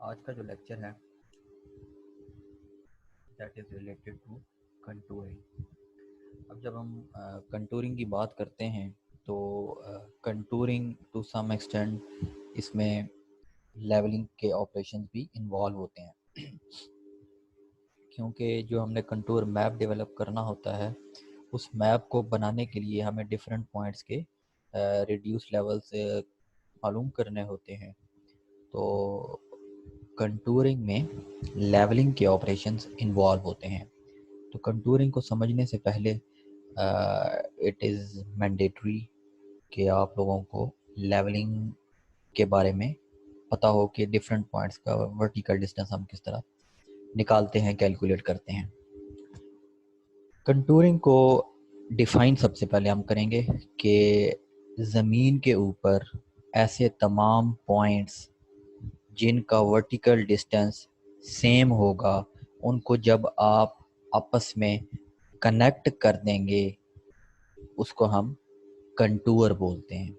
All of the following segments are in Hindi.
आज का जो लेक्चर है that is related to contouring. अब जब हम कंटूरिंग की बात करते हैं तो कंटूरिंग टू सम एक्सटेंट इसमें लेवलिंग के ऑपरेशंस भी इन्वॉल्व होते हैं क्योंकि जो हमने कंटूर मैप डेवलप करना होता है उस मैप को बनाने के लिए हमें डिफरेंट पॉइंट्स के रिड्यूस लेवल्स मालूम करने होते हैं। तो कंटूरिंग में लेवलिंग के ऑपरेशंस इन्वॉल्व होते हैं। तो कंटूरिंग को समझने से पहले इट इज़ मैंडेटरी कि आप लोगों को लेवलिंग के बारे में पता हो कि डिफरेंट पॉइंट्स का वर्टिकल डिस्टेंस हम किस तरह निकालते हैं, कैलकुलेट करते हैं। कंटूरिंग को डिफाइन सबसे पहले हम करेंगे कि ज़मीन के ऊपर ऐसे तमाम पॉइंट्स जिनका वर्टिकल डिस्टेंस सेम होगा उनको जब आप आपस में कनेक्ट कर देंगे उसको हम कंटूर बोलते हैं।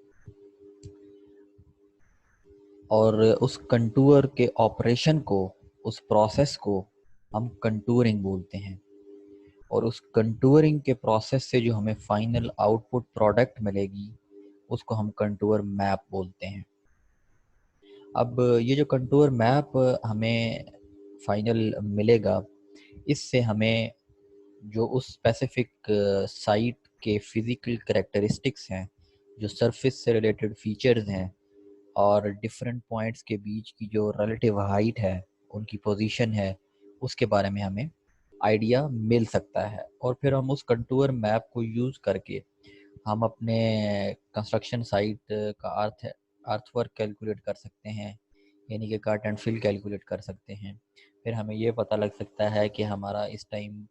और उस कंटूर के ऑपरेशन को, उस प्रोसेस को हम कंटूरिंग बोलते हैं। और उस कंटूरिंग के प्रोसेस से जो हमें फाइनल आउटपुट प्रोडक्ट मिलेगी उसको हम कंटूर मैप बोलते हैं। अब ये जो कंटूर मैप हमें फाइनल मिलेगा, इससे हमें जो उस स्पेसिफिक साइट के फिज़िकल करैक्टरिस्टिक्स हैं, जो सरफेस से रिलेटेड फीचर्स हैं और डिफरेंट पॉइंट्स के बीच की जो रिलेटिव हाइट है, उनकी पोजीशन है, उसके बारे में हमें आइडिया मिल सकता है। और फिर हम उस कंटूर मैप को यूज़ करके हम अपने कंस्ट्रक्शन साइट का अर्थवर्क कैलकुलेट कर सकते हैं, यानी कि कट एंड फिल कैलकुलेट कर सकते हैं। फिर हमें ये पता लग सकता है कि हमारा इस टाइम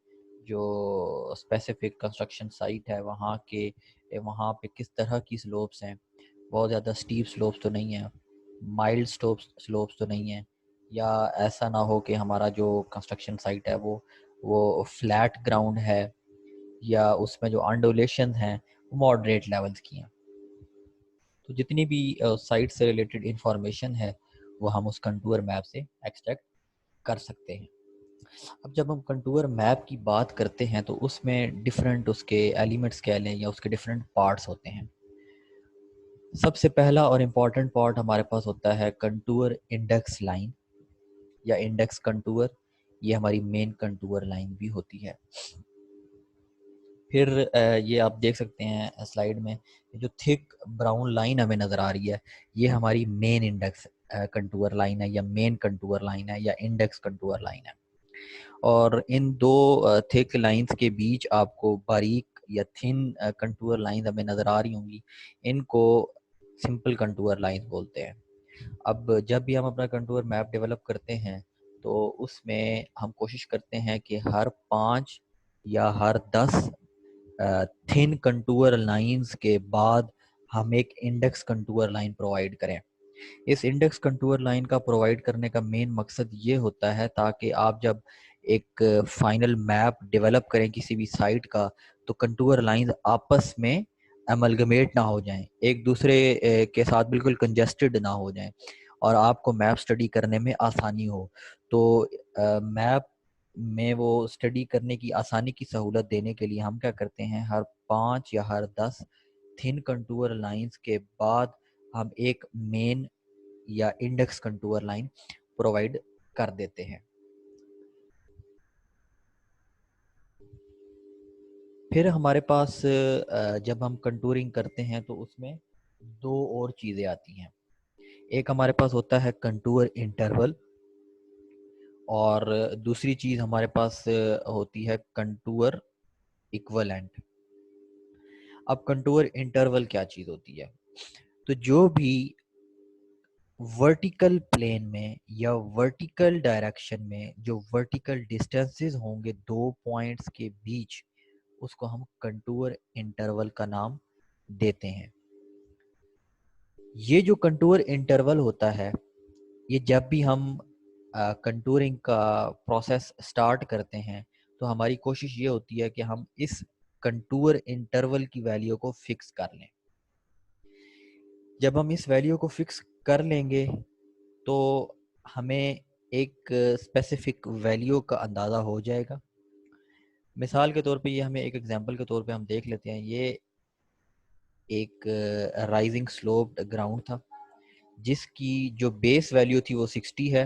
जो स्पेसिफिक कंस्ट्रक्शन साइट है वहाँ पे किस तरह की स्लोप्स हैं। बहुत ज़्यादा स्टीप स्लोप्स तो नहीं है, माइल्ड स्लोप्स तो नहीं है, या ऐसा ना हो कि हमारा जो कंस्ट्रक्शन साइट है वो फ्लैट ग्राउंड है, या उसमें जो अंडुलेशन हैं वो मॉडरेट लेवल्स की हैं। तो जितनी भी साइट से रिलेटेड इंफॉर्मेशन है वो हम उस कंटूर मैप से एक्सट्रैक्ट कर सकते हैं। अब जब हम कंटूर मैप की बात करते हैं तो उसमें डिफरेंट उसके एलिमेंट्स कह लें या उसके डिफरेंट पार्ट्स होते हैं। सबसे पहला और इम्पॉर्टेंट पार्ट हमारे पास होता है कंटूर इंडेक्स लाइन या इंडेक्स कंटूर। ये हमारी मेन कंटूर लाइन भी होती है। फिर ये आप देख सकते हैं स्लाइड में, जो थिक ब्राउन लाइन हमें नज़र आ रही है ये हमारी मेन इंडेक्स कंटूर लाइन है, या मेन कंटूर लाइन है, या इंडेक्स कंटूर लाइन है। और इन दो थिक लाइंस के बीच आपको बारीक या थिन कंटूर लाइन हमें नज़र आ रही होंगी, इनको सिंपल कंटूर लाइंस बोलते हैं। अब जब भी हम अपना कंटूर मैप डेवलप करते हैं तो उसमें हम कोशिश करते हैं कि हर 5 या हर 10 थिन कंटूर लाइंस के बाद हम एक इंडेक्स कंटूर लाइन प्रोवाइड करें। इस इंडेक्स कंटूर लाइन का प्रोवाइड करने का मेन मकसद ये होता है ताकि आप जब एक फाइनल मैप डेवलप करें किसी भी साइट का तो कंटूर लाइंस आपस में अमलगमेट ना हो जाएं, एक दूसरे के साथ बिल्कुल कंजेस्टेड ना हो जाएं और आपको मैप स्टडी करने में आसानी हो। तो मैप में वो स्टडी करने की आसानी की सहूलत देने के लिए हम क्या करते हैं, हर 5 या हर 10 थिन कंटूर लाइंस के बाद हम एक मेन या इंडेक्स कंटूर लाइन प्रोवाइड कर देते हैं। फिर हमारे पास जब हम कंटूरिंग करते हैं तो उसमें दो और चीज़ें आती हैं। एक हमारे पास होता है कंटूर इंटरवल, और दूसरी चीज़ हमारे पास होती है कंटूर इक्वलेंट। अब कंटूर इंटरवल क्या चीज़ होती है? तो जो भी वर्टिकल प्लेन में या वर्टिकल डायरेक्शन में जो वर्टिकल डिस्टेंसेस होंगे दो पॉइंट्स के बीच, उसको हम कंटूर इंटरवल का नाम देते हैं। ये जो कंटूर इंटरवल होता है, ये जब भी हम कंटूरिंग का प्रोसेस स्टार्ट करते हैं तो हमारी कोशिश ये होती है कि हम इस कंटूर इंटरवल की वैल्यू को फिक्स कर लें। जब हम इस वैल्यू को फिक्स कर लेंगे तो हमें एक स्पेसिफिक वैल्यू का अंदाज़ा हो जाएगा। मिसाल के तौर पे ये हमें एक एग्जांपल के तौर पे हम देख लेते हैं। ये एक राइजिंग स्लोप्ड ग्राउंड था जिसकी जो बेस वैल्यू थी वो 60 है,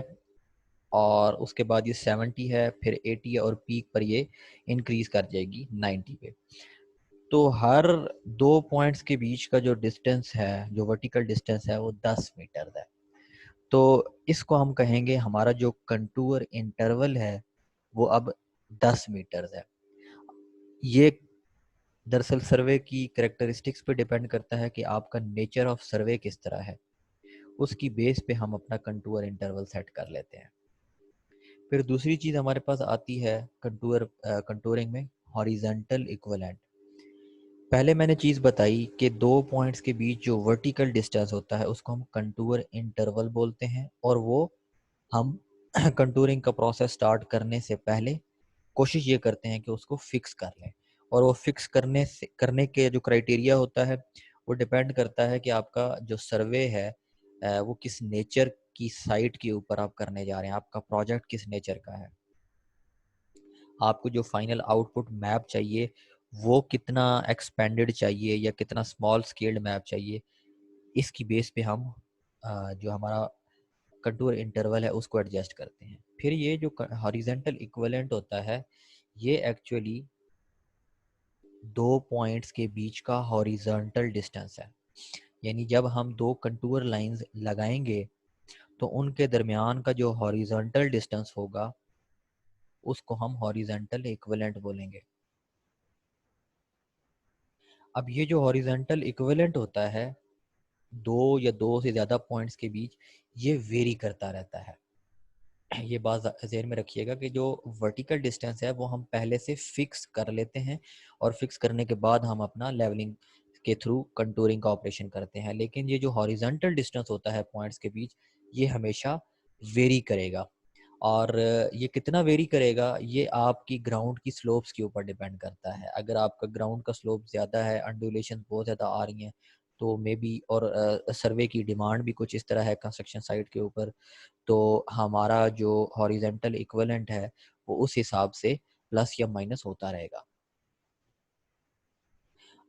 और उसके बाद ये 70 है, फिर 80 है, और पीक पर ये इंक्रीज कर जाएगी 90 पे। तो हर 2 पॉइंट्स के बीच का जो डिस्टेंस है, जो वर्टिकल डिस्टेंस है, वो 10 मीटर है। तो इसको हम कहेंगे हमारा जो कंटूर इंटरवल है वो अब 10 मीटर है। ये दरअसल सर्वे की करेक्टरिस्टिक्स पे डिपेंड करता है कि आपका नेचर ऑफ सर्वे किस तरह है, उसकी बेस पे हम अपना कंटूर इंटरवल सेट कर लेते हैं। फिर दूसरी चीज़ हमारे पास आती है कंटूरिंग में हॉरिजॉन्टल इक्विवेलेंट। पहले मैंने चीज़ बताई कि 2 पॉइंट्स के बीच जो वर्टिकल डिस्टेंस होता है उसको हम कंटूर इंटरवल बोलते हैं, और वो हम कंटूरिंग का प्रोसेस स्टार्ट करने से पहले कोशिश ये करते हैं कि उसको फिक्स कर लें। और वो फिक्स करने के जो क्राइटेरिया होता है वो डिपेंड करता है कि आपका जो सर्वे है वो किस नेचर की साइट के ऊपर आप करने जा रहे हैं, आपका प्रोजेक्ट किस नेचर का है, आपको जो फाइनल आउटपुट मैप चाहिए वो कितना एक्सपेंडेड चाहिए या कितना स्मॉल स्केल्ड मैप चाहिए। इसकी बेस पे हम जो हमारा कंटूर इंटरवल है उसको एडजस्ट करते हैं। फिर ये जो हॉरिजॉन्टल इक्विवेलेंट होता है ये एक्चुअली 2 पॉइंट्स के बीच का हॉरिजॉन्टल डिस्टेंस है। यानी जब हम दो कंटूर लाइंस लगाएंगे तो उनके दरमियान का जो हॉरिजॉन्टल डिस्टेंस होगा उसको हम हॉरिजॉन्टल इक्विवेलेंट बोलेंगे। अब ये जो हॉरिजॉन्टल इक्विवेलेंट होता है दो या दो से ज़्यादा पॉइंट्स के बीच, ये वेरी करता रहता है। ये बात ज़हन में रखिएगा कि जो वर्टिकल डिस्टेंस है वो हम पहले से फिक्स कर लेते हैं, और फिक्स करने के बाद हम अपना लेवलिंग के थ्रू कंटूरिंग का ऑपरेशन करते हैं। लेकिन ये जो हॉरिजॉन्टल डिस्टेंस होता है पॉइंट्स के बीच, ये हमेशा वेरी करेगा। और ये कितना वेरी करेगा ये आपकी ग्राउंड की स्लोप्स के ऊपर डिपेंड करता है। अगर आपका ग्राउंड का स्लोप ज़्यादा है, अंडुलेशन बहुत ज़्यादा आ रही हैं, तो मे बी, और सर्वे की डिमांड भी कुछ इस तरह है कंस्ट्रक्शन साइट के ऊपर, तो हमारा जो हॉरिजॉन्टल इक्विवेलेंट है वो उस हिसाब से प्लस या माइनस होता रहेगा।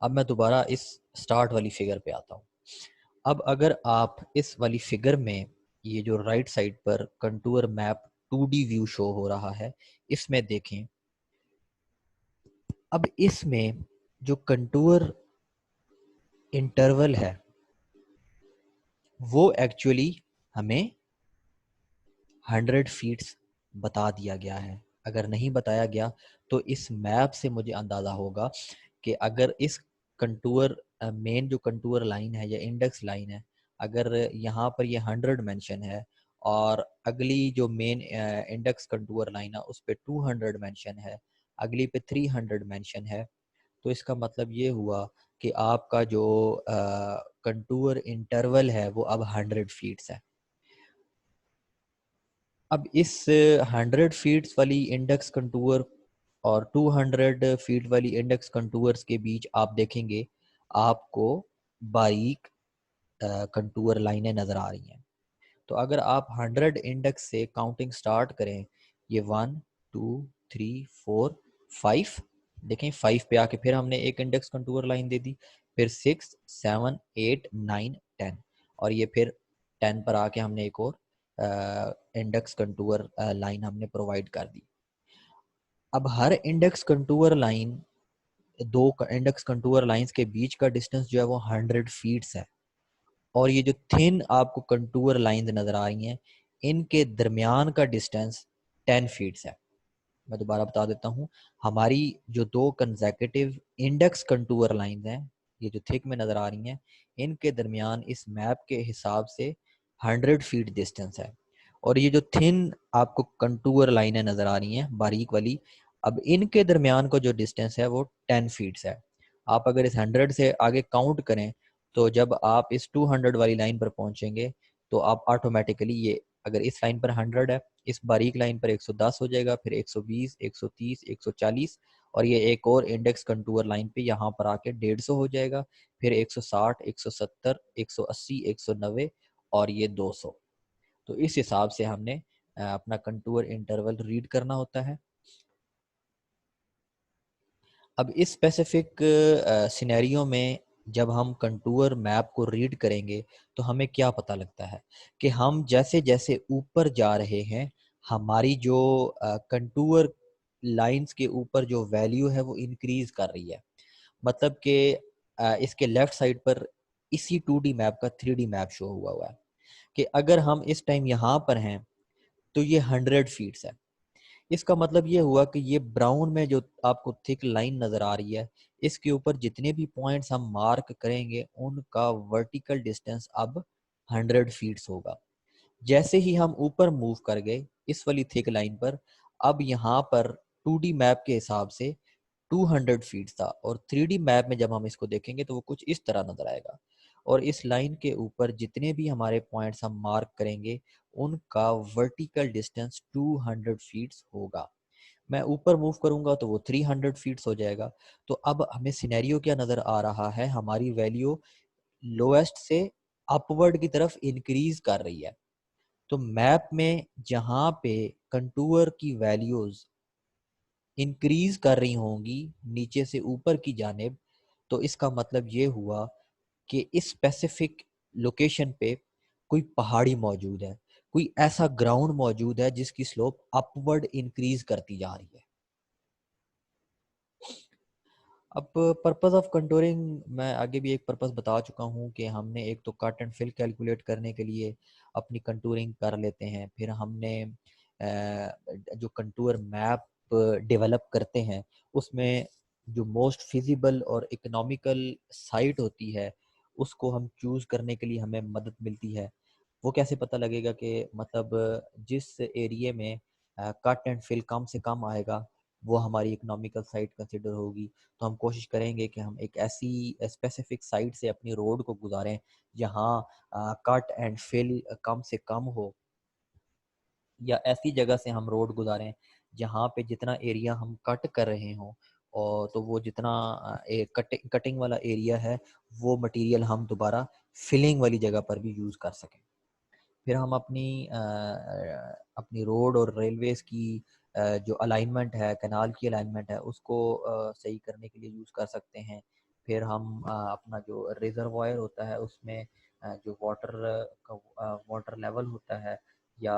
अब मैं दोबारा इस स्टार्ट वाली फिगर पे आता हूँ। अब अगर आप इस वाली फिगर में ये जो राइट साइड पर contour map 2D view show हो रहा है, इसमें देखें। अब इसमें जो कंटूर इंटरवल है वो एक्चुअली हमें 100 फीट्स बता दिया गया है। अगर नहीं बताया गया तो इस मैप से मुझे अंदाज़ा होगा कि अगर इस कंटूर मेन जो कंटूर लाइन है या इंडेक्स लाइन है, अगर यहाँ पर ये 100 मेंशन है और अगली जो मेन इंडेक्स कंटूर लाइन है उस पर 200 मेंशन है, अगली पे 300 मेंशन है, तो इसका मतलब ये हुआ कि आपका जो कंटूर इंटरवल है वो अब 100 फीट्स है। अब इस 100 फीट्स वाली इंडेक्स कंटूर और 200 फीट वाली इंडेक्स कंटूर्स के बीच आप देखेंगे आपको बारीक कंटूर लाइनें नज़र आ रही हैं। तो अगर आप 100 इंडेक्स से काउंटिंग स्टार्ट करें, ये 1 2 3 4 5, देखें 5 पे आके फिर हमने एक इंडेक्स कंटूर लाइन दे दी, फिर 6 7 8 9 10, और ये फिर 10 पर आके हमने एक और इंडेक्स कंटूर लाइन हमने प्रोवाइड कर दी। अब हर इंडेक्स कंटूर लाइन, दो इंडेक्स कंटूर लाइंस के बीच का डिस्टेंस जो है वो 100 फीट्स है, और ये जो थिन आपको कंटूर लाइंस नजर आ रही हैं इनके दरमियान का डिस्टेंस 10 फीट्स है। मैं दोबारा बता देता हूँ, हमारी जो दो कंसेक्यूटिव इंडेक्स कंटूर लाइंस हैं ये जो थिक में नजर आ रही हैं, इनके दरमियान इस मैप के हिसाब से 100 फीट डिस्टेंस है। और ये जो थिन आपको कंटूर लाइनें नजर आ रही हैं बारीक वाली, अब इनके दरमियान का जो डिस्टेंस है वो 10 फीट्स है। आप अगर इस 100 से आगे काउंट करें तो जब आप इस 200 वाली लाइन पर पहुंचेंगे तो आप ऑटोमेटिकली, ये अगर इस लाइन पर 100 है, इस बारीक लाइन पर 110 हो जाएगा, फिर 120, 130, 140, और ये एक और इंडेक्स कंटूर लाइन पे यहाँ पर आके 150 हो जाएगा, फिर 160, 170, 180, 190, और ये 200। तो इस हिसाब से हमने अपना कंटूर इंटरवल रीड करना होता है। अब इस स्पेसिफिक सिनेरियो में जब हम कंटूर मैप को रीड करेंगे तो हमें क्या पता लगता है कि हम जैसे जैसे ऊपर जा रहे हैं हमारी जो कंटूर लाइंस के ऊपर जो वैल्यू है वो इंक्रीज कर रही है। मतलब कि इसके लेफ्ट साइड पर इसी 2D मैप का 3D मैप शो हुआ है कि अगर हम इस टाइम यहाँ पर हैं तो ये 100 फीट्स है। इसका मतलब ये हुआ कि ये ब्राउन में जो आपको थिक लाइन नजर आ रही है इसके ऊपर जितने भी पॉइंट्स हम मार्क करेंगे उनका वर्टिकल डिस्टेंस अब 100 फीट्स होगा। जैसे ही हम ऊपर मूव कर गए इस वाली थिक लाइन पर, अब यहाँ पर 2D मैप के हिसाब से 200 फीट था और 3D मैप में जब हम इसको देखेंगे तो वो कुछ इस तरह नजर आएगा। और इस लाइन के ऊपर जितने भी हमारे पॉइंट्स हम मार्क करेंगे उनका वर्टिकल डिस्टेंस 200 फीट्स होगा। मैं ऊपर मूव करूंगा तो वो 300 फीट्स हो जाएगा। तो अब हमें सिनेरियो क्या नजर आ रहा है, हमारी वैल्यू लोएस्ट से अपवर्ड की तरफ इंक्रीज कर रही है। तो मैप में जहां पे कंटूर की वैल्यूज इंक्रीज कर रही होंगी नीचे से ऊपर की जानिब, तो इसका मतलब ये हुआ कि इस स्पेसिफिक लोकेशन पे कोई पहाड़ी मौजूद है, कोई ऐसा ग्राउंड मौजूद है जिसकी स्लोप अपवर्ड इंक्रीज करती जा रही है। अब पर्पस ऑफ कंटूरिंग मैं आगे भी एक पर्पस बता चुका हूँ कि हमने एक तो कट एंड फिल कैलकुलेट करने के लिए अपनी कंटूरिंग कर लेते हैं, फिर हमने जो कंटूर मैप डेवलप करते हैं उसमें जो मोस्ट फिजिबल और इकोनॉमिकल साइट होती है उसको हम चूज करने के लिए हमें मदद मिलती है। वो कैसे पता लगेगा कि मतलब जिस एरिया में कट एंड फिल कम से कम आएगा वो हमारी इकोनॉमिकल साइट कंसिडर होगी। तो हम कोशिश करेंगे कि हम एक ऐसी स्पेसिफिक साइट से अपनी रोड को गुजारें जहाँ कट एंड फिल कम से कम हो, या ऐसी जगह से हम रोड गुजारें जहाँ पे जितना एरिया हम कट कर रहे हों और तो वो जितना कटिंग वाला एरिया है वो मटेरियल हम दोबारा फिलिंग वाली जगह पर भी यूज़ कर सकें। फिर हम अपनी रोड और रेलवेज की जो अलाइनमेंट है, कैनाल की अलाइनमेंट है उसको सही करने के लिए यूज़ कर सकते हैं। फिर हम अपना जो रिजर्वायर होता है उसमें जो वाटर लेवल होता है या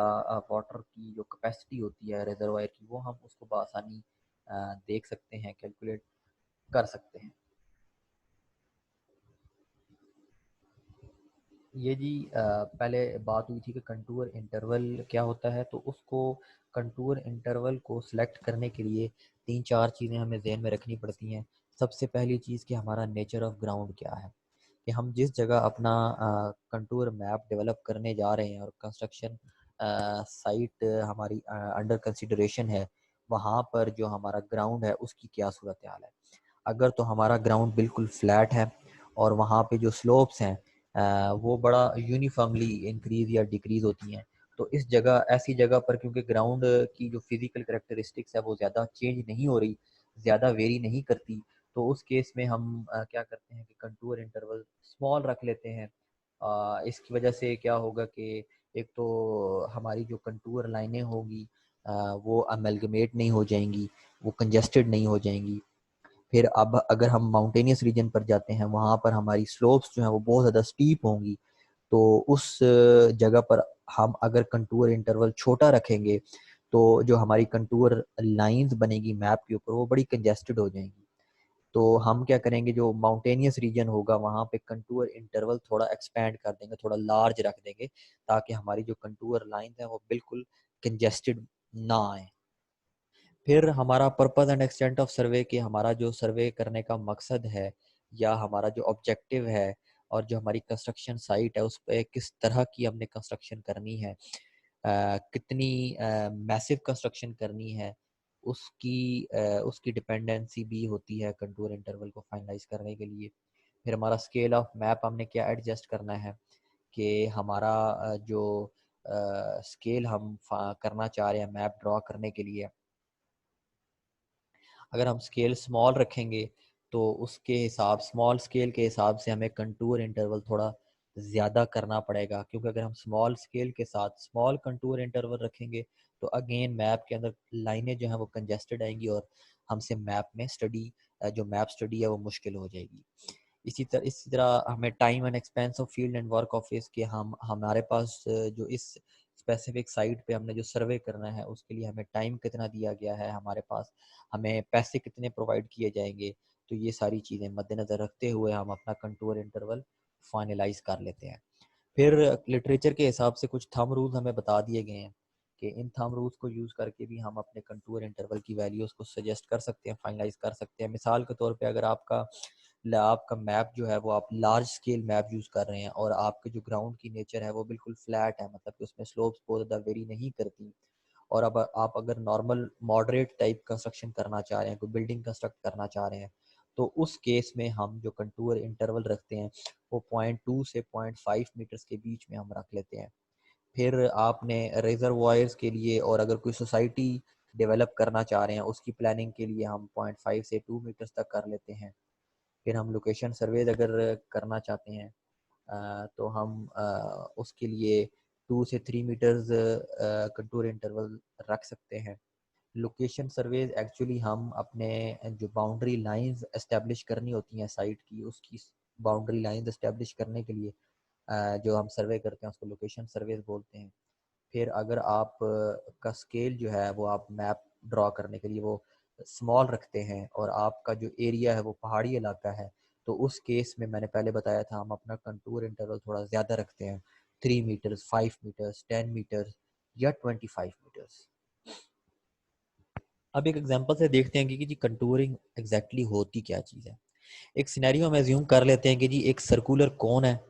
वाटर की जो कैपेसिटी होती है रिजर्वायर की, वो हम उसको बआसानी देख सकते हैं, कैलकुलेट कर सकते हैं। ये जी पहले बात हुई थी कि कंटूर इंटरवल क्या होता है, तो उसको कंटूर इंटरवल को सिलेक्ट करने के लिए तीन चार चीज़ें हमें जहन में रखनी पड़ती हैं। सबसे पहली चीज़ कि हमारा नेचर ऑफ ग्राउंड क्या है, कि हम जिस जगह अपना कंटूर मैप डेवलप करने जा रहे हैं और कंस्ट्रक्शन साइट हमारी अंडर कंसिडरेशन है, वहाँ पर जो हमारा ग्राउंड है उसकी क्या सूरत हाल है। अगर तो हमारा ग्राउंड बिल्कुल फ्लैट है और वहाँ पे जो स्लोप्स हैं वो बड़ा यूनिफॉर्मली इंक्रीज या डिक्रीज होती हैं, तो इस जगह ऐसी जगह पर क्योंकि ग्राउंड की जो फिजिकल करेक्टरिस्टिक्स है वो ज़्यादा चेंज नहीं हो रही, ज़्यादा वेरी नहीं करती, तो उस केस में हम क्या करते हैं कि कंटूर इंटरवल स्मॉल रख लेते हैं। इसकी वजह से क्या होगा कि एक तो हमारी जो कंटूर लाइनें होंगी वो अमेलगमेट नहीं हो जाएंगी, वो कंजेस्टेड नहीं हो जाएंगी। फिर अब अगर हम माउंटेनियस रीजन पर जाते हैं वहाँ पर हमारी स्लोप्स जो हैं वो बहुत ज़्यादा स्टीप होंगी, तो उस जगह पर हम अगर कंटूर इंटरवल छोटा रखेंगे तो जो हमारी कंटूर लाइंस बनेगी मैप के ऊपर वो बड़ी कंजेस्टेड हो जाएंगी। तो हम क्या करेंगे, जो माउंटेनियस रीजन होगा वहाँ पे कंटूर इंटरवल थोड़ा एक्सपेंड कर देंगे, थोड़ा लार्ज रख देंगे ताकि हमारी जो कंटूर लाइन है वो बिल्कुल कंजेस्टेड ना आए। फिर हमारा पर्पस एंड एक्सटेंट ऑफ सर्वे, कि हमारा जो सर्वे करने का मकसद है या हमारा जो ऑब्जेक्टिव है और जो हमारी कंस्ट्रक्शन साइट है उस पर किस तरह की हमने कंस्ट्रक्शन करनी है, कितनी मैसिव कंस्ट्रक्शन करनी है, उसकी डिपेंडेंसी भी होती है कंटूर इंटरवल को फाइनलाइज करने के लिए। फिर हमारा स्केल ऑफ मैप हमने क्या एडजस्ट करना है कि हमारा जो स्केल हम करना चाह रहे हैं मैप ड्रॉ करने के लिए, अगर हम स्केल स्मॉल रखेंगे तो उसके हिसाब स्मॉल स्केल के हिसाब से हमें कंटूर इंटरवल थोड़ा ज़्यादा करना पड़ेगा, क्योंकि अगर हम स्मॉल स्केल के साथ स्मॉल कंटूर इंटरवल रखेंगे तो अगेन मैप के अंदर लाइनें जो हैं वो कंजेस्टेड आएंगी और हमसे मैप में स्टडी, जो मैप स्टडी है वो मुश्किल हो जाएगी। इसी तरह हमें time and expense of field and work office के हम हमारे पास जो इस स्पेसिफिक साइट पे हमने जो सर्वे करना है उसके लिए हमें टाइम कितना दिया गया है हमारे पास, हमें पैसे कितने प्रोवाइड किए जाएंगे। तो ये सारी चीज़ें मद्देनज़र रखते हुए हम अपना कंटूर इंटरवल फाइनलाइज कर लेते हैं। फिर लिटरेचर के हिसाब से कुछ थंब रूल्स हमें बता दिए गए हैं कि इन थंब रूल्स को यूज़ करके भी हम अपने कंटूर इंटरवल की वैल्यूज़ को सजेस्ट कर सकते हैं, फाइनलाइज कर सकते हैं। मिसाल के तौर पे अगर आपका मैप जो है वो आप लार्ज स्केल मैप यूज़ कर रहे हैं और आपके जो ग्राउंड की नेचर है वो बिल्कुल फ्लैट है, मतलब कि उसमें स्लोप्स बहुत ज़्यादा वेरी नहीं करती, और अब आप अगर नॉर्मल मॉडरेट टाइप कंस्ट्रक्शन करना चाह रहे हैं, कोई बिल्डिंग कंस्ट्रक्ट करना चाह रहे हैं, तो उस केस में हम जो कंटूर इंटरवल रखते हैं वो 0.2 से 0.5 मीटर्स के बीच में हम रख लेते हैं। फिर आपने रिजर्वायर्स के लिए और अगर कोई सोसाइटी डेवलप करना चाह रहे हैं उसकी प्लानिंग के लिए हम 0.5 से 2 मीटर्स तक कर लेते हैं। फिर हम लोकेशन सर्वेज अगर करना चाहते हैं तो हम उसके लिए 2 से 3 मीटर्स कंटूर इंटरवल रख सकते हैं। लोकेशन सर्वेज एक्चुअली हम अपने जो बाउंड्री लाइंस एस्टेब्लिश करनी होती हैं साइट की, उसकी बाउंड्री लाइंस एस्टेब्लिश करने के लिए जो हम सर्वे करते हैं उसको लोकेशन सर्वेज बोलते हैं। फिर अगर आप का स्केल जो है वो आप मैप ड्रॉ करने के लिए वो स्मॉल रखते हैं और आपका जो एरिया है वो पहाड़ी इलाका है, तो उस केस में मैंने पहले बताया था हम अपना कंटूर इंटरवल थोड़ा ज़्यादा रखते हैं, 3 मीटर्स, 5 मीटर्स, 10 मीटर्स या 25 मीटर्स। अब एक एग्जांपल से देखते हैं कि जी कंटूरिंग एग्जैक्टली होती क्या चीज़ है। एक सिनेरियो हम एज्यूम कर लेते हैं कि जी एक सर्कुलर कोन है,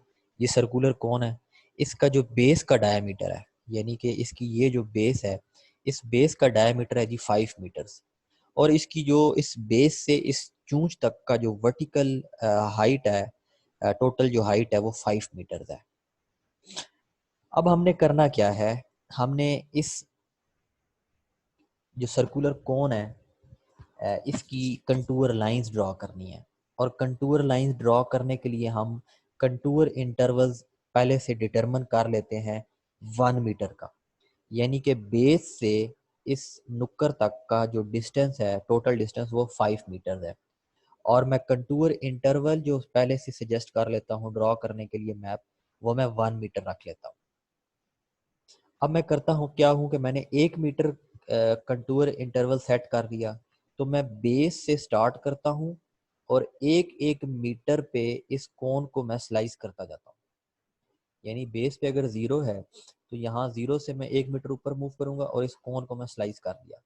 ये सर्कुलर कोन है, इसका जो बेस का डायमीटर है, यानी कि इसकी ये जो बेस है, इस बेस का डायमीटर है जी 5 मीटर्स, और इसकी जो इस बेस से इस चूंच तक का जो वर्टिकल हाइट है, टोटल जो हाइट है वो 5 मीटर्स है। अब हमने करना क्या है, हमने इस जो सर्कुलर कोन है इसकी कंटूर लाइंस ड्रॉ करनी है, और कंटूर लाइंस ड्रॉ करने के लिए हम कंटूर इंटरवल्स पहले से डिटरमिन कर लेते हैं 1 मीटर का, यानी कि बेस से इस नुक्कर तक का जो डिस्टेंस है, टोटल डिस्टेंस वो 5 मीटर है, और मैं कंटूर इंटरवल जो पहले से सजेस्ट कर लेता हूँ ड्रॉ करने के लिए मैप, वो मैं 1 मीटर रख लेता हूँ। अब मैं करता हूँ क्या हूँ कि मैंने 1 मीटर कंटूर इंटरवल सेट कर दिया, तो मैं बेस से स्टार्ट करता हूँ और एक एक मीटर पे इस कोन को मैं स्लाइस करता जाता हूँ। यानी बेस पे अगर 0 है तो यहाँ 0 से मैं 1 मीटर ऊपर मूव करूंगा और इस कोन को मैं स्लाइस कर दिया।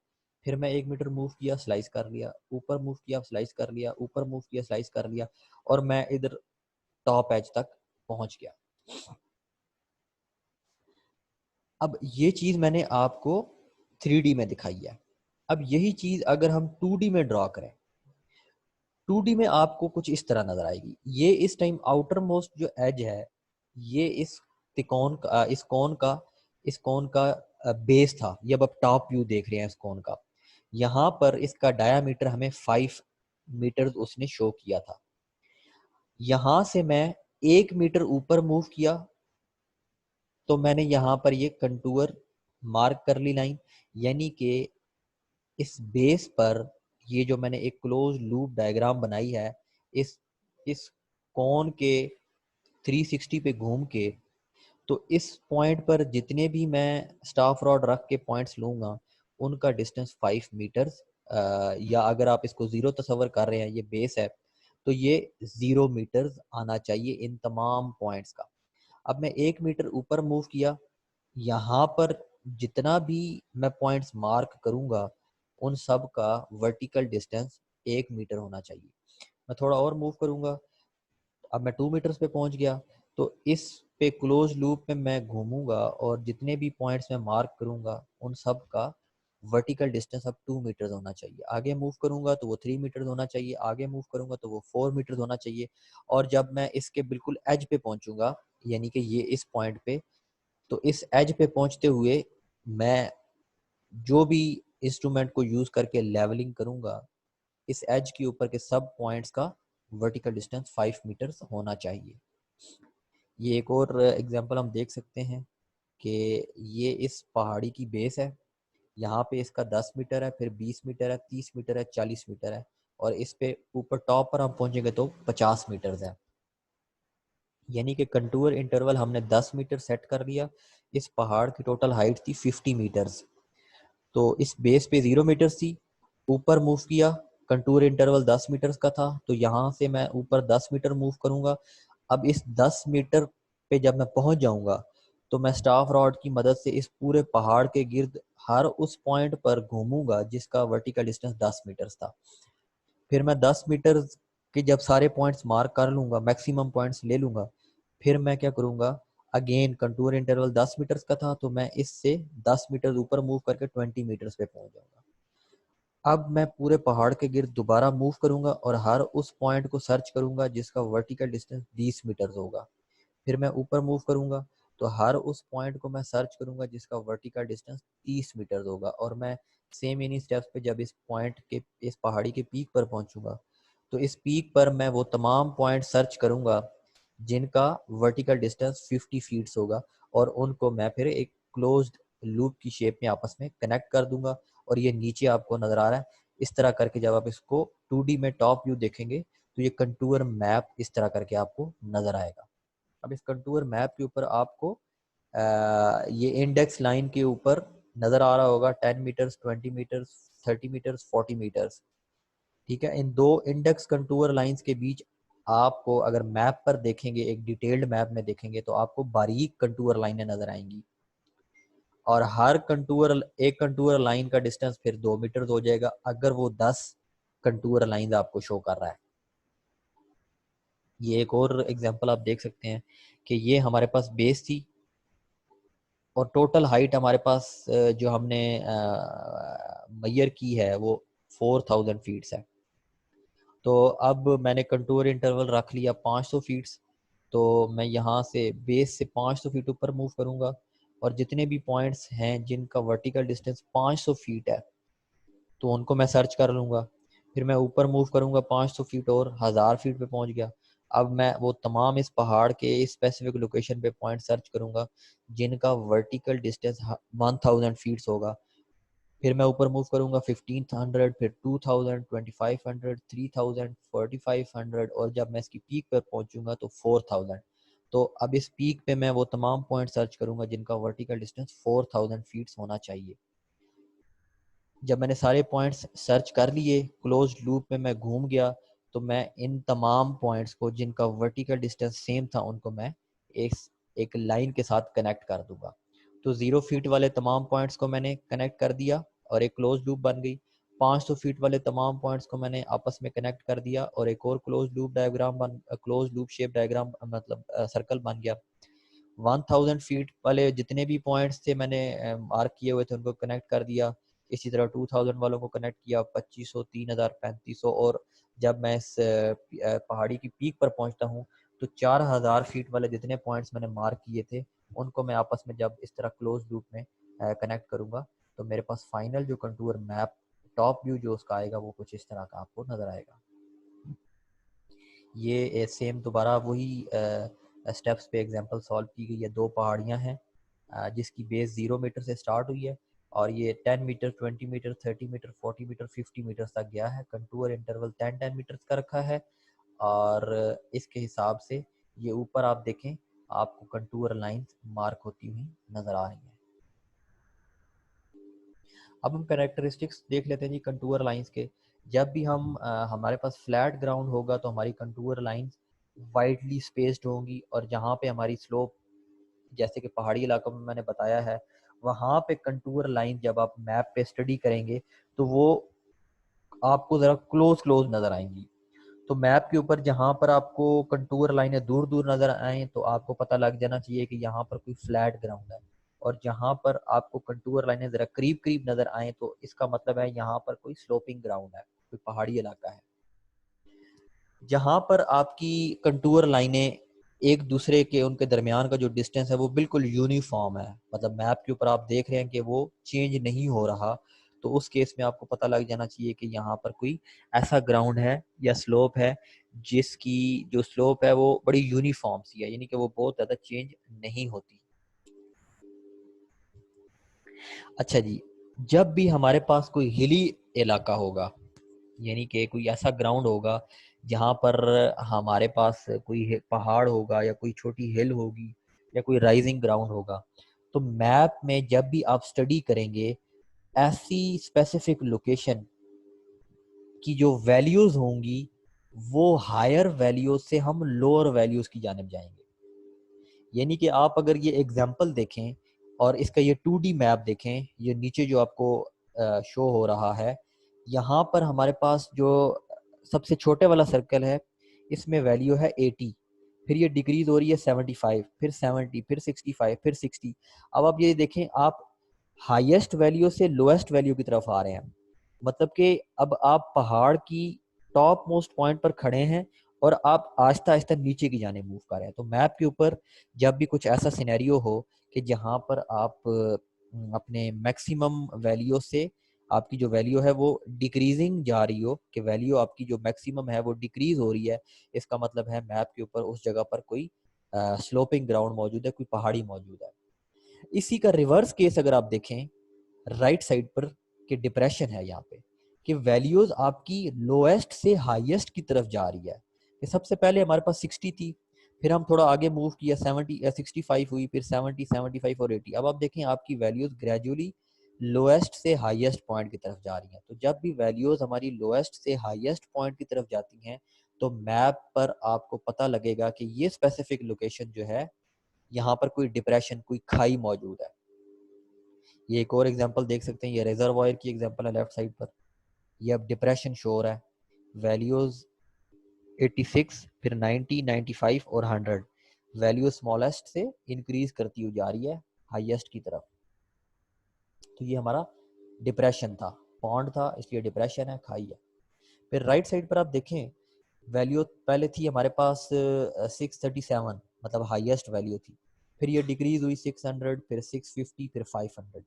फिर मैं 1 मीटर मूव किया, स्लाइस कर लिया, ऊपर मूव किया, स्लाइस कर लिया, ऊपर मूव किया, स्लाइस कर लिया, और मैं इधर टॉप एज तक पहुंच गया। अब ये चीज मैंने आपको 3D में दिखाई है। अब यही चीज अगर हम 2D में ड्रॉ करें, 2D में आपको कुछ इस तरह नजर आएगी। ये इस टाइम आउटर मोस्ट जो एज है, ये इस त्रिकोण का, इस कोन का बेस था। ये अब आप टॉप व्यू देख रहे हैं इस कोन का। यहाँ पर इसका डायामीटर हमें 5 मीटर उसने शो किया था। यहाँ से मैं 1 मीटर ऊपर मूव किया तो मैंने यहाँ पर ये कंटूर मार्क कर ली लाइन, यानी कि इस बेस पर ये जो मैंने एक क्लोज लूप डायग्राम बनाई है, इस कोन के 360 पे घूम के, तो इस पॉइंट पर जितने भी मैं स्टाफ रॉड रख के पॉइंट्स लूंगा उनका डिस्टेंस 5 मीटर्स, या अगर आप इसको 0 तस्वर कर रहे हैं, ये बेस है, तो ये 0 मीटर्स आना चाहिए इन तमाम पॉइंट्स का। अब मैं 1 मीटर ऊपर मूव किया, यहाँ पर जितना भी मैं पॉइंट्स मार्क करूंगा उन सब का वर्टिकल डिस्टेंस 1 मीटर होना चाहिए। मैं थोड़ा और मूव करूंगा, अब मैं 2 मीटर्स पे पहुंच गया, तो इस पे क्लोज लूप में मैं घूमूंगा और जितने भी पॉइंट्स मैं मार्क करूंगा उन सब का वर्टिकल डिस्टेंस अब 2 मीटर्स होना चाहिए। आगे मूव करूंगा तो वो 3 मीटर्स होना चाहिए, आगे मूव करूंगा तो वो 4 मीटर्स होना चाहिए, और जब मैं इसके बिल्कुल एज पे पहुंचूंगा, यानी कि ये इस पॉइंट पे, तो इस एज पे पहुंचते हुए मैं जो भी इंस्ट्रूमेंट को यूज करके लेवलिंग करूंगा, इस एज के ऊपर के सब पॉइंट्स का वर्टिकल डिस्टेंस 5 मीटर्स होना चाहिए। ये एक और एग्जांपल हम देख सकते हैं कि ये इस पहाड़ी की बेस है। यहाँ पे इसका 10 मीटर है, फिर 20 मीटर है, 30 मीटर है, 40 मीटर है, और इस पे ऊपर टॉप पर हम पहुंचेंगे तो 50 मीटर है। यानी कि कंटूर इंटरवल हमने 10 मीटर सेट कर लिया। इस पहाड़ की टोटल हाइट थी 50 मीटर्स। तो इस बेस पे 0 मीटर्स थी। ऊपर मूव किया, कंटूर इंटरवल 10 मीटर्स का था, तो यहाँ से मैं ऊपर 10 मीटर मूव करूंगा। अब इस 10 मीटर पे जब मैं पहुंच जाऊंगा तो मैं स्टाफ रॉड की मदद से इस पूरे पहाड़ के गिर्द हर उस पॉइंट पर घूमूंगा जिसका वर्टिकल डिस्टेंस 10 मीटर्स था। फिर मैं 10 मीटर के जब सारे पॉइंट्स मार्क कर लूंगा, मैक्सिमम पॉइंट्स ले लूंगा, फिर मैं क्या करूंगा, अगेन कंटूर इंटरवल 10 मीटर्स का था, तो मैं इससे 10 मीटर ऊपर मूव करके 20 मीटर्स पे पहुंच जाऊंगा। अब मैं पूरे पहाड़ के गिर्द दोबारा मूव करूंगा और हर उस पॉइंट को सर्च करूंगा जिसका वर्टिकल डिस्टेंस 20 मीटर होगा। फिर मैं ऊपर मूव करूंगा तो हर उस पॉइंट को मैं सर्च करूंगा जिसका वर्टिकल डिस्टेंस 30 मीटर होगा। और मैं सेम इन्हीं स्टेप्स पे जब इस पॉइंट के इस पहाड़ी के पीक पर पहुंचूंगा तो इस पीक पर मैं वो तमाम पॉइंट सर्च करूंगा जिनका वर्टिकल डिस्टेंस 50 फीट्स होगा, और उनको मैं फिर एक क्लोज्ड लूप की शेप में आपस में कनेक्ट कर दूंगा। और ये नीचे आपको नजर आ रहा है। इस तरह करके जब आप इसको 2D में टॉप व्यू देखेंगे तो ये कंटूर मैप इस तरह करके आपको नजर आएगा। अब इस कंटूर मैप के ऊपर आपको ये इंडेक्स लाइन के ऊपर नजर आ रहा होगा 10 मीटर्स, 20 मीटर्स, 30 मीटर्स, 40 मीटर्स। ठीक है, इन दो इंडेक्स कंटूर लाइंस के बीच आपको अगर मैप पर देखेंगे, एक डिटेल्ड मैप में देखेंगे, तो आपको बारीक कंटूर लाइनें नजर आएंगी। और हर कंटूर एक कंटूर लाइन का डिस्टेंस फिर 2 मीटर हो जाएगा अगर वो 10 कंटूर लाइन आपको शो कर रहा है। ये एक और एग्जांपल आप देख सकते हैं कि ये हमारे पास बेस थी और टोटल हाइट हमारे पास जो हमने मैयर की है वो 4000 फीट्स है। तो अब मैंने कंटूर इंटरवल रख लिया 500 फीट्स। तो मैं यहाँ से बेस से 500 फीट ऊपर मूव करूँगा और जितने भी पॉइंट्स हैं जिनका वर्टिकल डिस्टेंस 500 फीट है तो उनको मैं सर्च कर लूँगा। फिर मैं ऊपर मूव करूँगा 500 फीट और 1000 फीट पे पहुँच गया। अब मैं वो तमाम इस पहाड़ के स्पेसिफिक लोकेशन पे पॉइंट सर्च करूँगा जिनका वर्टिकल डिस्टेंस 1000 फीट्स होगा। फिर मैं ऊपर मूव करूँगा 1500, फिर 2000, 2500, 3000, 4500, और जब मैं इसकी पीक पर पहुँचूंगा तो 4000। तो अब इस पीक पे मैं वो तमाम पॉइंट सर्च करूँगा जिनका वर्टिकल डिस्टेंस 4000 फीट्स होना चाहिए। जब मैंने सारे पॉइंट्स सर्च कर लिए, क्लोज्ड लूप में मैं घूम गया, तो मैं इन तमाम पॉइंट्स को जिनका वर्टिकल डिस्टेंस सेम था उनको मैं एक एक लाइन के साथ कनेक्ट कर दूंगा। तो 0 फीट वाले तमाम पॉइंट्स को मैंने कनेक्ट कर दिया और एक क्लोज लूप बन गई। 500 फीट वाले तमाम पॉइंट्स को मैंने आपस में कनेक्ट कर दिया और एक और क्लोज लूप शेप डायग्राम मतलब सर्कल बन गया। 1000 फीट वाले जितने भी पॉइंट्स थे मैंने मार्क किए हुए थे उनको कनेक्ट कर दिया। इसी तरह 2000 वालों को कनेक्ट किया, 2500, 3000, 3500, और जब मैं इस पहाड़ी की पीक पर पहुंचता हूं तो 4000 फीट वाले जितने पॉइंट्स मैंने मार्क किए थे उनको मैं आपस में जब इस तरह क्लोज लूप में कनेक्ट करूंगा तो मेरे पास फाइनल जो कंटूर मैप टॉप व्यू जो उसका आएगा वो कुछ इस तरह का आपको नजर आएगा। ये सेम दोबारा वही स्टेप्स पे एग्जांपल सॉल्व की गई है। दो पहाड़ियां हैं जिसकी बेस 0 मीटर से स्टार्ट हुई है और ये 10 metre, 20 metre, 30 metre, 40 metre, 50 metre तक गया है। कंटूर इंटरवल 10-10 मीटर का रखा है और इसके हिसाब से ये ऊपर आप देखें आपको कंटूर लाइंस मार्क होती हुई नजर आ रही हैं। अब हम कैरेक्टरिस्टिक्स देख लेते हैं जी कंटूर लाइंस के। जब भी हम हमारे पास फ्लैट ग्राउंड होगा तो हमारी कंटूर लाइंस वाइडली स्पेस्ड होंगी, और जहाँ पे हमारी स्लोप जैसे कि पहाड़ी इलाकों में मैंने बताया है वहाँ पे कंटूर लाइन जब आप मैप पे स्टडी करेंगे तो वो आपको ज़रा क्लोज क्लोज नज़र आएंगी। तो मैप के ऊपर जहाँ पर आपको कंटूर लाइनें दूर दूर नज़र आए तो आपको पता लग जाना चाहिए कि यहाँ पर कोई फ्लैट ग्राउंड है, और जहाँ पर आपको कंटूर लाइनें ज़रा करीब करीब नज़र आए तो इसका मतलब है यहाँ पर कोई स्लोपिंग ग्राउंड है, कोई पहाड़ी इलाका है। जहाँ पर आपकी कंटूर लाइनें एक दूसरे के उनके दरमियान का जो डिस्टेंस है वो बिल्कुल यूनिफॉर्म है, मतलब मैप के ऊपर आप देख रहे हैं कि वो चेंज नहीं हो रहा, तो उस केस में आपको पता लग जाना चाहिए कि यहाँ पर कोई ऐसा ग्राउंड है या स्लोप है जिसकी जो स्लोप है वो बड़ी यूनिफॉर्म सी है, यानी कि वो बहुत ज़्यादा चेंज नहीं होती। अच्छा जी, जब भी हमारे पास कोई हिली इलाका होगा, यानी कि कोई ऐसा ग्राउंड होगा जहाँ पर हमारे पास कोई पहाड़ होगा या कोई छोटी हिल होगी या कोई राइजिंग ग्राउंड होगा, तो मैप में जब भी आप स्टडी करेंगे ऐसी स्पेसिफिक लोकेशन की जो वैल्यूज होंगी वो हायर वैल्यूज से हम लोअर वैल्यूज की जानिब जाएंगे। यानी कि आप अगर ये एग्जांपल देखें और इसका ये 2D मैप देखें, ये नीचे जो आपको शो हो रहा है, यहाँ पर हमारे पास जो सबसे छोटे वाला सर्कल है इसमें वैल्यू है 80, फिर ये डिक्रीज हो रही है 75, फिर 70, फिर 65, फिर 60। अब आप ये देखें, आप हाईएस्ट वैल्यू से लोएस्ट वैल्यू की तरफ आ रहे हैं, मतलब कि अब आप पहाड़ की टॉप मोस्ट पॉइंट पर खड़े हैं और आप आहिस्ता आहिस्ता नीचे की जाने मूव कर रहे हैं। तो मैप के ऊपर जब भी कुछ ऐसा सिनेरियो हो कि जहाँ पर आप अपने मैक्सिमम वैल्यू से आपकी जो वैल्यू है वो डिक्रीजिंग जा रही हो, कि वैल्यू आपकी जो मैक्सिमम है वो डिक्रीज हो रही है, इसका मतलब है मैप के ऊपर उस जगह पर कोई स्लोपिंग ग्राउंड मौजूद है, कोई पहाड़ी मौजूद है। इसी का रिवर्स केस अगर आप देखें राइट साइड पर, कि डिप्रेशन है यहाँ पे, कि वैल्यूज आपकी लोएस्ट से हाईएस्ट की तरफ जा रही है। कि सबसे पहले हमारे पास 60 थी, फिर हम थोड़ा आगे मूव किया 70 या 65 हुई, फिर 70, 75 और 80। अब आप देखें आपकी वैल्यूज ग्रेजुअली लोएस्ट से हाईएस्ट पॉइंट की तरफ जा रही हैं। तो जब भी वैल्यूज हमारी लोएस्ट से हाईएस्ट पॉइंट की तरफ जाती हैं तो मैप पर आपको पता लगेगा कि ये स्पेसिफिक लोकेशन जो है, यहाँ पर कोई डिप्रेशन, कोई खाई मौजूद है। ये एक और एग्जांपल देख सकते हैं, ये रिजर्वायर की एग्जांपल है लेफ्ट साइड पर। ये अब डिप्रेशन शो हो रहा है, वैल्यूज 86, फिर 90, 95 और 100, वैल्यू स्मॉलेस्ट से इंक्रीज करती हुई जा रही है हाईएस्ट की तरफ। तो ये हमारा डिप्रेशन था, पॉन्ड था इसलिए डिप्रेशन है, खाई है। फिर राइट साइड पर आप देखें, वैल्यू पहले थी हमारे पास 637, मतलब हाईएस्ट वैल्यू थी, फिर ये डिक्रीज हुई 600, फिर 650, फिर 500।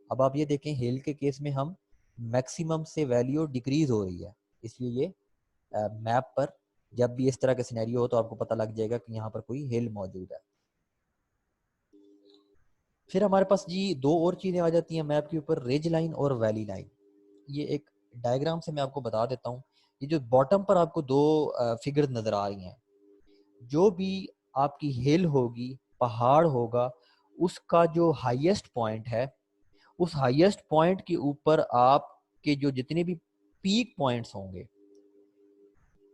अब आप ये देखें हिल के केस में हम मैक्सिमम से वैल्यू डिक्रीज हो रही है, इसलिए ये मैप पर जब भी इस तरह का सिनेरियो हो तो आपको पता लग जाएगा कि यहाँ पर कोई हिल मौजूद है। फिर हमारे पास जी दो और चीज़ें आ जाती हैं मैप के ऊपर, रिज लाइन और वैली लाइन। ये एक डायग्राम से मैं आपको बता देता हूँ। ये जो बॉटम पर आपको दो फिगर नजर आ रही हैं, जो भी आपकी हिल होगी, पहाड़ होगा, उसका जो हाईएस्ट पॉइंट है, उस हाईएस्ट पॉइंट के ऊपर आपके जो जितने भी पीक पॉइंट्स होंगे,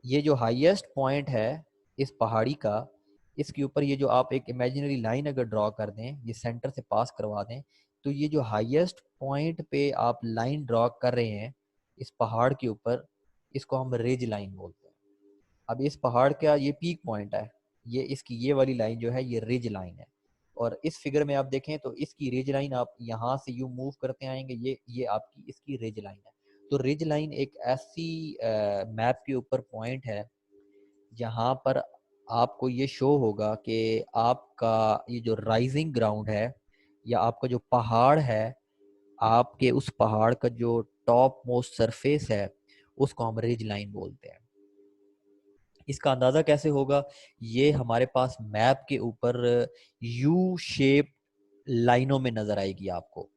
ये जो हाईएस्ट पॉइंट है इस पहाड़ी का, इसके ऊपर ये जो आप एक इमेजिनरी लाइन अगर ड्रॉ कर दें, ये सेंटर से पास करवा दें, तो ये जो हाईएस्ट पॉइंट पे आप लाइन ड्रॉ कर रहे हैं इस पहाड़ के ऊपर, इसको हम रिज लाइन बोलते हैं। अब इस पहाड़ का ये पीक पॉइंट है, ये इसकी ये वाली लाइन जो है ये रिज लाइन है। और इस फिगर में आप देखें तो इसकी रिज लाइन आप यहाँ से यू मूव करते आएंगे, ये आपकी इसकी रिज लाइन है। तो रिज लाइन एक ऐसी मैप के ऊपर पॉइंट है जहाँ पर आपको ये शो होगा कि आपका ये जो राइजिंग ग्राउंड है या आपका जो पहाड़ है, आपके उस पहाड़ का जो टॉप मोस्ट सरफेस है उसको हम रिज लाइन बोलते हैं। इसका अंदाज़ा कैसे होगा, ये हमारे पास मैप के ऊपर यू शेप लाइनों में नज़र आएगी आपको।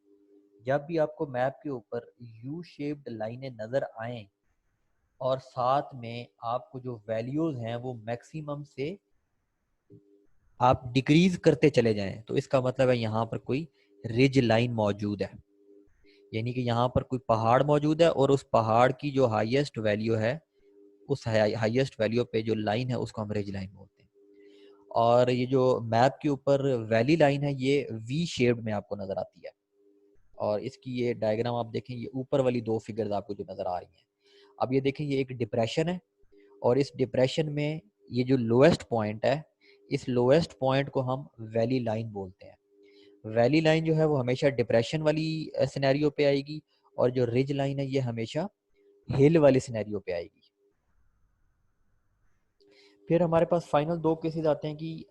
जब भी आपको मैप के ऊपर यू शेप्ड लाइनें नज़र आएं और साथ में आपको जो वैल्यूज़ हैं वो मैक्सिमम से आप डिक्रीज करते चले जाएं, तो इसका मतलब है यहाँ पर कोई रिज लाइन मौजूद है। यानी कि यहाँ पर कोई पहाड़ मौजूद है और उस पहाड़ की जो हाईएस्ट वैल्यू है, उस हाईएस्ट वैल्यू पे जो लाइन है उसको हम रिज लाइन बोलते हैं। और ये जो मैप के ऊपर वैली लाइन है ये वी शेप्ड में आपको नजर आती है। और इसकी ये डायग्राम आप देखें, ये ऊपर वाली दो फिगर्स आपको जो नजर आ रही हैं, अब ये देखें ये एक डिप्रेशन है और इस डिप्रेशन में ये जो लोएस्ट पॉइंट है, इस लोएस्ट पॉइंट को हम वैली लाइन बोलते हैं। वैली लाइन जो है वो हमेशा डिप्रेशन वाली सिनेरियो पे आएगी और जो रिज लाइन है ये हमेशा हिल वाली सिनेरियो पे आएगी। फिर हमारे पास फाइनल दो केसेस आते हैं कि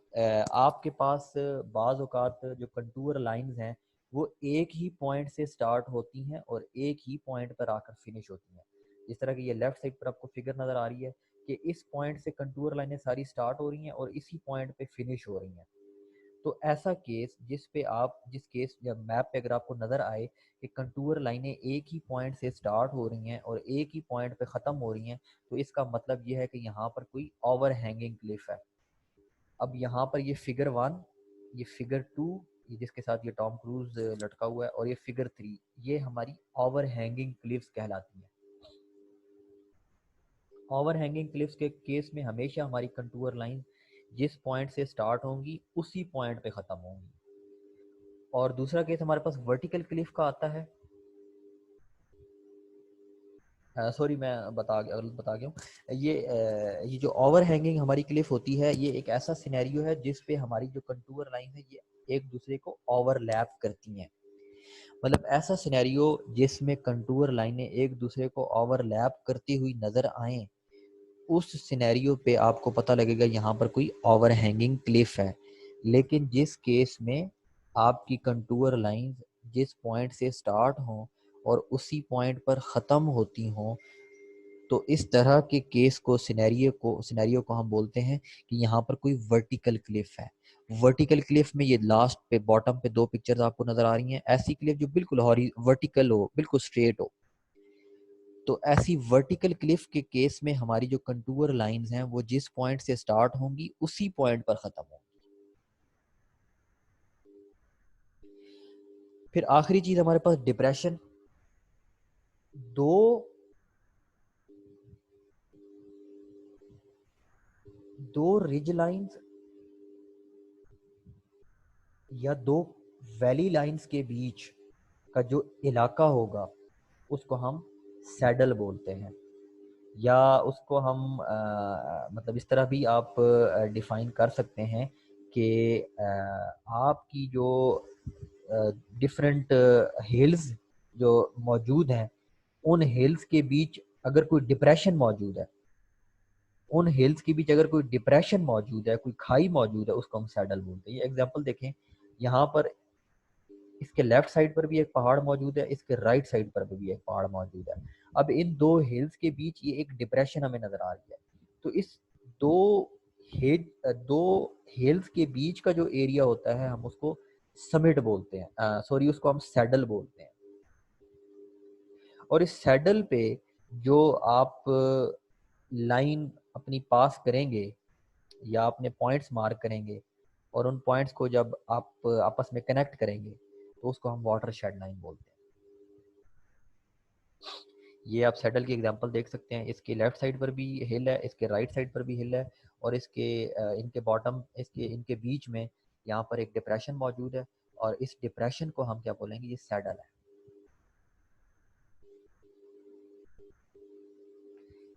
आपके पास बाज़ औक़ात जो कंटूर लाइंस हैं वो एक ही पॉइंट से स्टार्ट होती हैं और एक ही पॉइंट पर आकर फिनिश होती हैं। जिस तरह की ये लेफ्ट साइड पर आपको फिगर नज़र आ रही है, कि इस पॉइंट से कंटूर लाइनें सारी स्टार्ट हो रही हैं और इसी पॉइंट पे फिनिश हो रही हैं। तो ऐसा केस जिस केस या मैप पे अगर आपको नज़र आए कि कंटूर लाइनें एक ही पॉइंट से स्टार्ट हो रही हैं और एक ही पॉइंट पे ख़त्म हो रही हैं, तो इसका मतलब ये है कि यहाँ पर कोई ओवर हैंगिंग क्लिफ है। अब यहाँ पर ये फिगर 1, ये फिगर 2, ये जिसके साथ ये टॉम क्रूज लटका हुआ है, और ये फिगर 3, ये हमारी ओवर हैंगिंग क्लिफ्स कहलाती हैं। ओवर हैंगिंग क्लिफ्स के केस में हमेशा हमारी कंटूर लाइन जिस पॉइंट से स्टार्ट होंगी उसी पॉइंट पे ख़त्म होंगी। और दूसरा केस हमारे पास वर्टिकल क्लिफ का आता है। सॉरी, मैं गलत बता गया हूँ। ये जो ओवर हैंगिंग हमारी क्लिफ होती है, ये एक ऐसा सिनेरियो है जिस पे हमारी जो कंटूर लाइन है ये एक दूसरे को ओवरलैप करती हैं। मतलब ऐसा सिनेरियो जिसमें कंटूर लाइनें एक दूसरे को ओवरलैप करती हुई नजर आए, उस सिनेरियो पे आपको पता लगेगा यहाँ पर कोई ओवर हैंगिंग क्लिफ है। लेकिन जिस केस में आपकी कंटूर लाइंस जिस पॉइंट से स्टार्ट हों और उसी पॉइंट पर ख़त्म होती हों, तो इस तरह के केस को सिनेरियो को हम बोलते हैं कि यहाँ पर कोई वर्टिकल क्लिफ है। वर्टिकल क्लिफ में ये लास्ट पे बॉटम पे दो पिक्चर्स आपको नजर आ रही हैं, ऐसी क्लिफ जो बिल्कुल वर्टिकल हो, बिल्कुल स्ट्रेट हो। तो ऐसी वर्टिकल क्लिफ के केस में हमारी जो कंटूर लाइंस हैं वो जिस पॉइंट से स्टार्ट होंगी उसी पॉइंट पर खत्म होंगी। फिर आखिरी चीज हमारे पास डिप्रेशन। दो दो रिज लाइंस या दो वैली लाइंस के बीच का जो इलाका होगा उसको हम सैडल बोलते हैं, या उसको हम मतलब इस तरह भी आप डिफाइन कर सकते हैं कि आपकी जो डिफरेंट हिल्स जो मौजूद हैं, उन हिल्स के बीच अगर कोई डिप्रेशन मौजूद है, उन हिल्स के बीच अगर कोई डिप्रेशन मौजूद है, कोई खाई मौजूद है, उसको हम सैडल बोलते हैं। ये एग्जांपल देखें, यहाँ पर इसके लेफ्ट साइड पर भी एक पहाड़ मौजूद है, इसके राइट साइड पर भी एक पहाड़ मौजूद है। अब इन दो हिल्स के बीच ये एक डिप्रेशन हमें नजर आ रही है। तो इस दो दो हिल्स के बीच का जो एरिया होता है हम उसको समिट बोलते हैं, सॉरी उसको हम सैडल बोलते हैं। और इस सैडल पे जो आप लाइन अपनी पास करेंगे या अपने पॉइंट्स मार्क करेंगे और उन पॉइंट्स को जब आप आपस में कनेक्ट करेंगे तो उसको हम वाटर शेड लाइन बोलते हैं। ये आप सैडल की एग्जांपल देख सकते हैं, इसके लेफ्ट साइड पर भी हिल है, इसके राइट साइड पर भी हिल है, और इनके बॉटम इनके बीच में यहाँ पर एक डिप्रेशन मौजूद है, और इस डिप्रेशन को हम क्या बोलेंगे, ये सैडल है।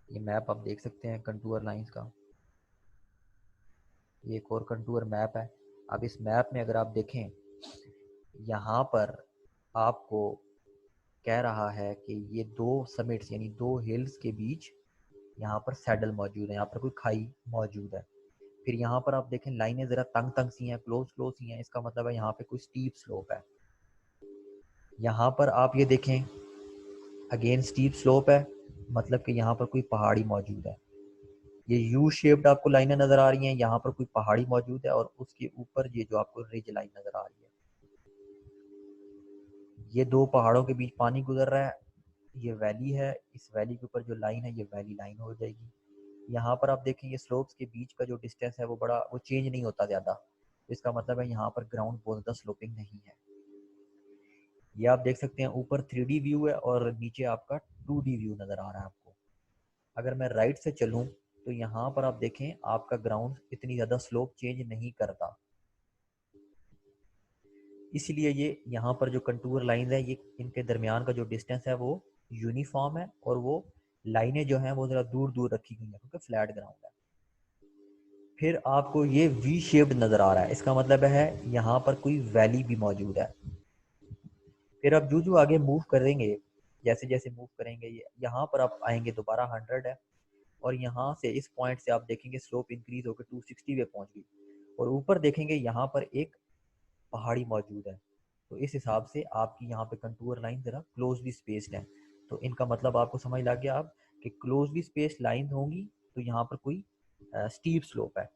ये मैप आप देख सकते हैं कंटूर लाइंस का, ये एक और कंटूर मैप है। अब इस मैप में अगर आप देखें, यहाँ पर आपको कह रहा है कि ये दो समिट्स यानी दो हिल्स के बीच यहाँ पर सैडल मौजूद है, यहाँ पर कोई खाई मौजूद है। फिर यहाँ पर आप देखें लाइनें ज़रा तंग तंग सी हैं, क्लोज क्लोज सी हैं, इसका मतलब है यहाँ पे कोई स्टीप स्लोप है। यहाँ पर आप ये देखें, अगेन स्टीप स्लोप है, मतलब कि यहाँ पर कोई पहाड़ी मौजूद है। ये यू शेप्ड आपको लाइनें नज़र आ रही हैं, यहाँ पर कोई पहाड़ी मौजूद है, और उसके ऊपर ये जो आपको रिज लाइन नज़र आ रही है, ये दो पहाड़ों के बीच पानी गुजर रहा है, ये वैली है, इस वैली के ऊपर जो लाइन है ये वैली लाइन हो जाएगी। यहाँ पर आप देखें, ये स्लोप्स के बीच का जो डिस्टेंस है वो चेंज नहीं होता ज़्यादा, इसका मतलब है यहाँ पर ग्राउंड बहुत ज़्यादा स्लोपिंग नहीं है। ये आप देख सकते हैं, ऊपर 3D व्यू है और नीचे आपका 2D व्यू नज़र आ रहा है आपको। अगर मैं राइट से चलूँ तो यहाँ पर आप देखें, आपका ग्राउंड इतनी ज़्यादा स्लोप चेंज नहीं करता, इसलिए ये यहाँ पर जो कंटूर लाइन है, ये इनके दरमियान का जो डिस्टेंस है वो यूनिफॉर्म है, और वो लाइनें जो हैं वो ज़रा दूर दूर रखी गई हैं क्योंकि फ्लैट ग्राउंड है। फिर आपको ये वी शेप्ड नज़र आ रहा है, इसका मतलब है यहाँ पर कोई वैली भी मौजूद है। फिर आप जो आगे मूव करेंगे, जैसे जैसे मूव करेंगे, ये यहाँ पर आप आएंगे दोबारा 100 है, और यहाँ से इस पॉइंट से आप देखेंगे स्लोप इंक्रीज होकर 260 पे पहुँच गई, और ऊपर देखेंगे यहाँ पर एक पहाड़ी मौजूद है। तो इस हिसाब से आपकी यहाँ पे कंटूर लाइन ज़रा क्लोजली स्पेस्ड है। तो इनका मतलब आपको समझ लग गया अब कि क्लोजली स्पेस्ड लाइन होंगी तो यहाँ पर कोई स्टीप स्लोप है।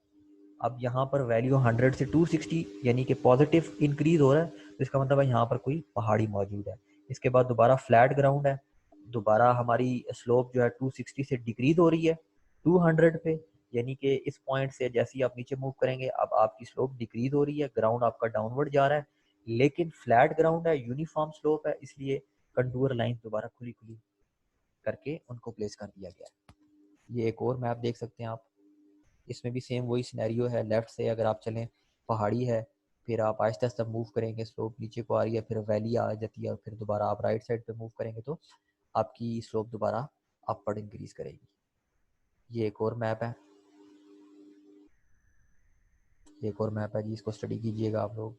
अब यहाँ पर वैल्यू 100 से 260 यानी कि पॉजिटिव इंक्रीज हो रहा है, तो इसका मतलब है यहाँ पर कोई पहाड़ी मौजूद है। इसके बाद दोबारा फ्लैट ग्राउंड है, दोबारा हमारी स्लोप जो है 260 से डिक्रीज हो रही है 200 पे, यानी कि इस पॉइंट से जैसे ही आप नीचे मूव करेंगे अब आपकी स्लोप डिक्रीज हो रही है, ग्राउंड आपका डाउनवर्ड जा रहा है, लेकिन फ्लैट ग्राउंड है, यूनिफॉर्म स्लोप है, इसलिए कंटूर लाइन दोबारा खुली खुली करके उनको प्लेस कर दिया गया है। ये एक और मैप देख सकते हैं आप, इसमें भी सेम वही सिनेरियो है। लेफ्ट से अगर आप चलें पहाड़ी है, फिर आप आहिस्ता आहिस्ता मूव करेंगे, स्लोप नीचे को आ रही है, फिर वैली आ जाती है, और फिर दोबारा आप राइट साइड पे मूव करेंगे तो आपकी स्लोप दोबारा अपवर्ड इंक्रीज करेगी। ये एक और मैप है, ये एक और मैप है जी, इसको स्टडी कीजिएगा आप लोग।